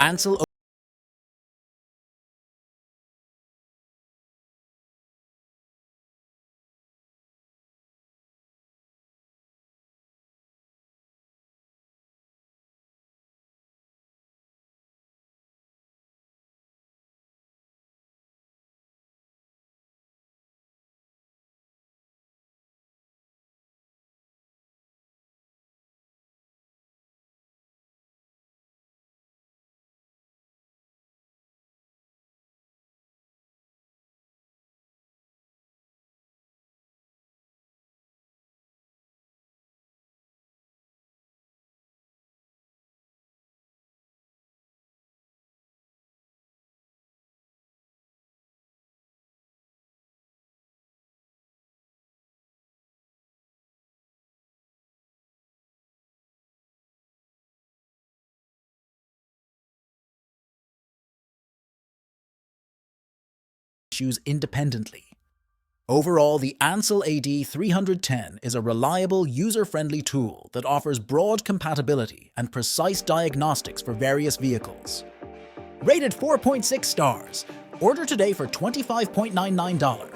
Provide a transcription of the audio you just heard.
ANCEL issues independently. Overall, the ANCEL AD310 is a reliable, user-friendly tool that offers broad compatibility and precise diagnostics for various vehicles. Rated 4.6 stars. Order today for $25.99.